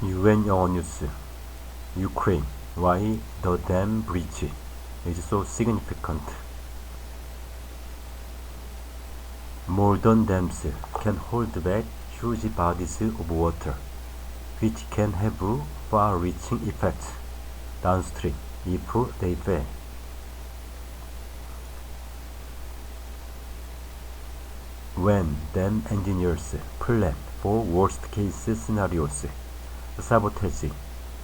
UN 영어뉴스 Ukraine, why the dam breach is so significant. Modern dams can hold back huge bodies of water, which can have far-reaching effects downstream if they fail. When dam engineers plan for worst-case scenarios, sabotage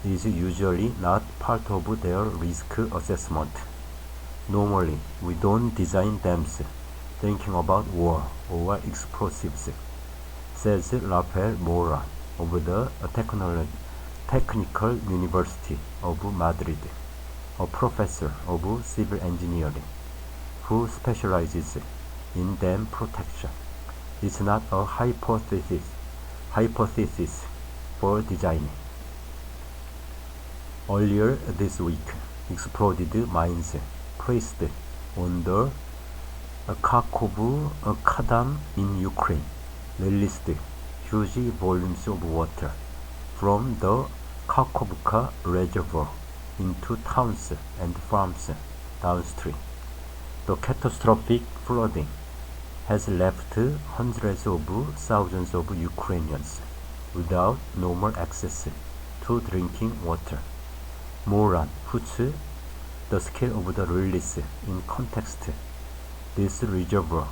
is usually not part of their risk assessment. Normally, we don't design dams thinking about war or explosives, says Rafael Mora of the Technical University of Madrid, a professor of civil engineering who specializes in dam protection. It's not a hypothesis for designing. Earlier this week, exploded mines placed on the Kharkov Dam in Ukraine released huge volumes of water from the Kharkovka reservoir into towns and farms downstream. The catastrophic flooding has left hundreds of thousands of Ukrainians without normal access to drinking water. Moran puts the scale of the release in context. This reservoir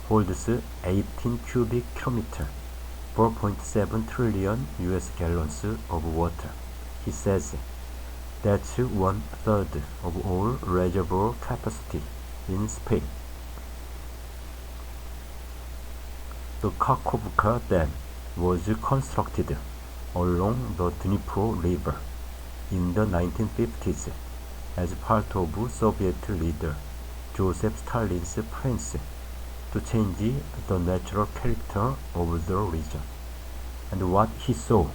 holds 18 cubic kilometers, 4.7 trillion US gallons of water. He says that's 1/3 of all reservoir capacity in Spain. The Kharkovka Dam was constructed along the Dnipro River in the 1950s as part of Soviet leader Joseph Stalin's plans to change the natural character of the region, and what he saw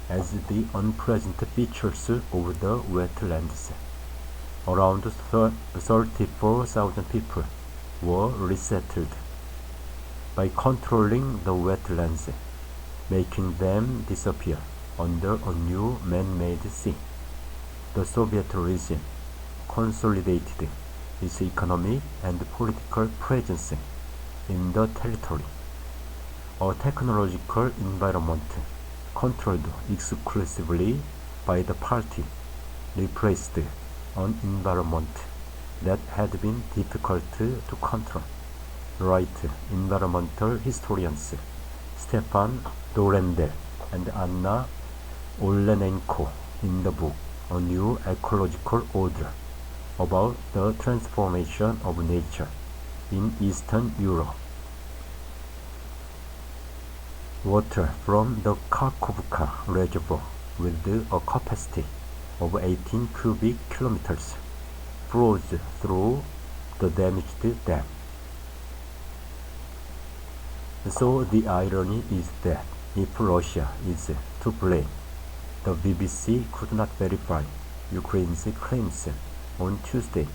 as the unpleasant features of the wetlands. Around 34,000 people were resettled. By controlling the wetlands, making them disappear under a new man-made sea, the Soviet regime consolidated its economic and political presence in the territory. A technological environment controlled exclusively by the party replaced an environment that had been difficult to control, write environmental historians Stefan Dorendel and Anna Olenenko in the book A New Ecological Order about the transformation of nature in Eastern Europe. Water from the Kharkovka reservoir with a capacity of 18 cubic kilometers flows through the damaged dam. So the irony is that if Russia is to blame, the BBC could not verify Ukraine's claims on Tuesday,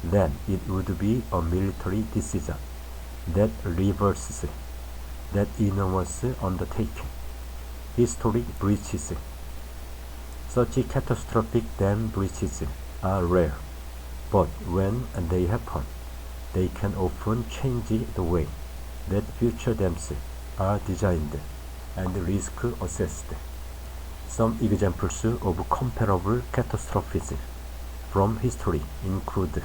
then it would be a military decision that reverses that enormous undertaking. Historic breaches. Such catastrophic dam breaches are rare, but when they happen, they can often change the way that future dams are designed and risk assessed. Some examples of comparable catastrophes from history include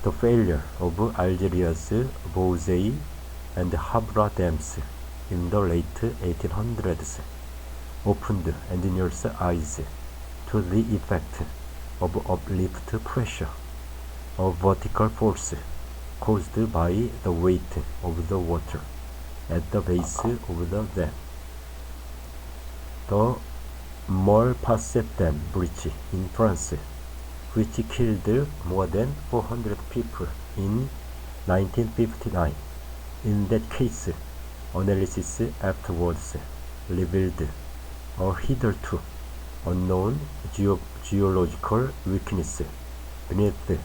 the failure of Algeria's Bouzey and Habra dams in the late 1800s opened engineers' eyes to the effect of uplift pressure, a vertical force caused by the weight of the water at the base of the dam. The Malpasset Dam breach in France, which killed more than 400 people in 1959. In that case, analysis afterwards revealed a hitherto unknown geological weakness beneath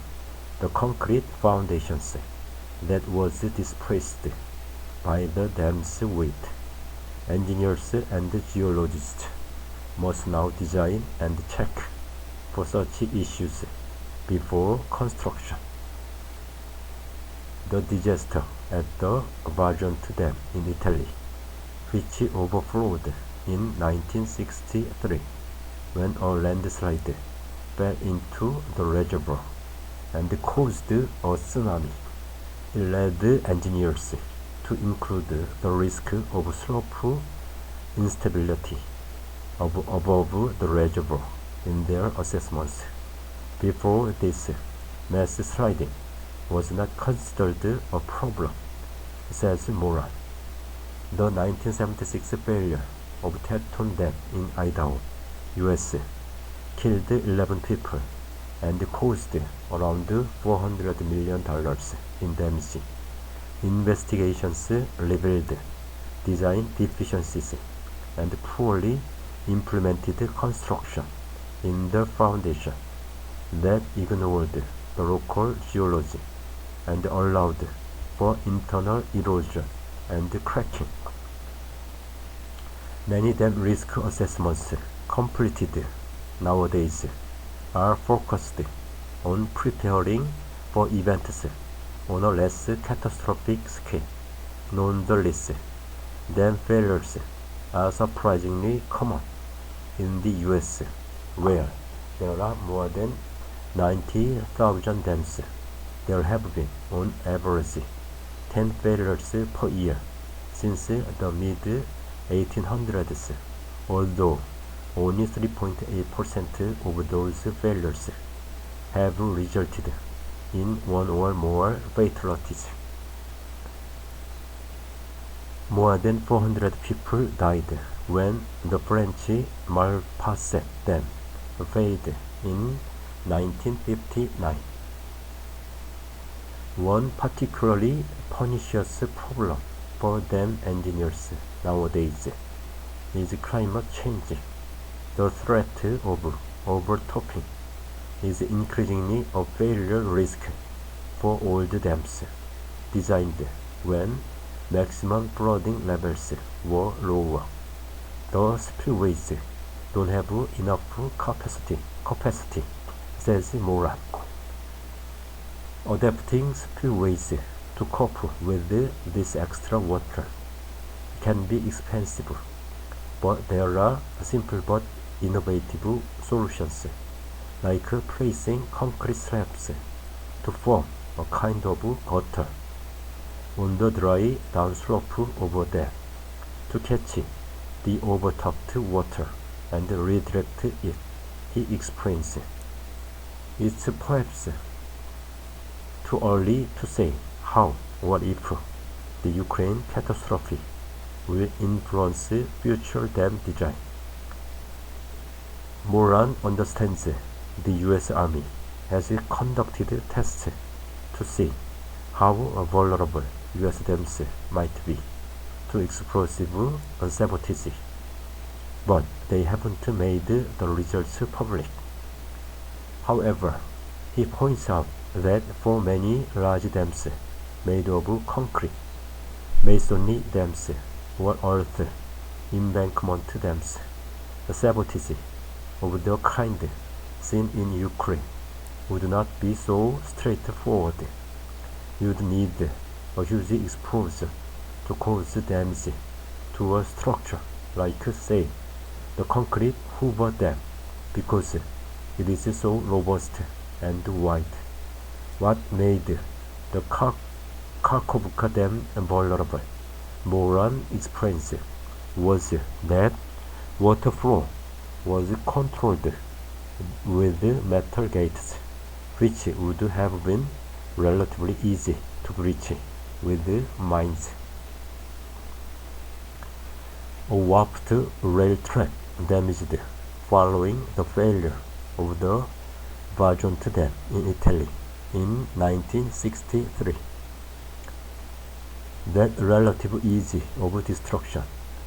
the concrete foundations that was displaced by the dam's weight. Engineers and geologists must now design and check for such issues before construction. The disaster at the Vajont Dam in Italy, which overflowed in 1963 when a landslide fell into the reservoir and caused a tsunami, led engineers to include the risk of slope instability above the reservoir in their assessments. Before this, mass sliding was not considered a problem, says Moran. The 1976 failure of Teton Dam in Idaho, U.S. killed 11 people and caused around $400 million in damage. Investigations revealed design deficiencies and poorly implemented construction in the foundation that ignored the local geology and allowed for internal erosion and cracking. Many dam risk assessments completed nowadays are focused on preparing for events on a less catastrophic scale. Nonetheless, dam failures are surprisingly common in the U.S., where there are more than 90,000 dams. There have been, on average, 10 failures per year since the mid-1800s, although only 3.8% of those failures have resulted in one or more fatalities. More than 400 people died when the French Malpasset Dam failed in 1959. One particularly pernicious problem for dam engineers nowadays is climate change. The threat of overtopping is increasingly a failure risk for old dams designed when maximum flooding levels were lower. The spillways don't have enough capacity, says Moran. Adapting spillways to cope with this extra water can be expensive, but there are simple but innovative solutions, like placing concrete slabs to form a kind of gutter on the dry downslope of a dam to catch the overtopped water and redirect it, he explains. It's perhaps too early to say how or if the Ukraine catastrophe will influence future dam design. Moran understands the U.S. Army has conducted tests to see how vulnerable U.S. dams might be to explosive sabotage, but they haven't made the results public. However, he points out that for many large dams made of concrete, masonry dams, or earth embankment dams, the sabotage of the kind seen in Ukraine would not be so straightforward. You'd need a huge exposure to cause damage to a structure like, say, the concrete Hoover Dam, because it is so robust and wide. What made the Kharkovka Dam vulnerable, Moran explains, was that water flow was controlled with metal gates, which would have been relatively easy to breach with mines. A warped rail track damaged following the failure of the Vajont Dam in Italy in 1963. That relative ease of destruction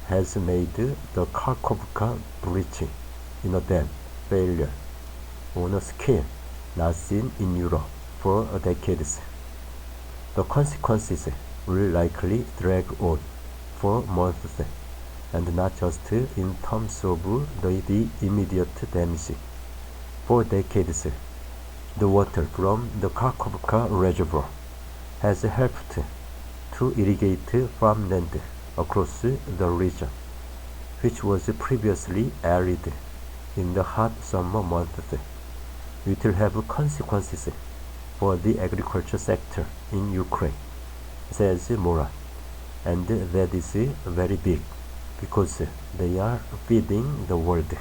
has made the Kharkovka breach in a dam failure on a scale not seen in Europe for decades. The consequences will likely drag on for months and not just in terms of the immediate damage. For decades, the water from the Kharkovka reservoir has helped to irrigate farmland across the region, which was previously arid in the hot summer months. It will have consequences for the agriculture sector in Ukraine, says Mora, and that is very big because they are feeding the world.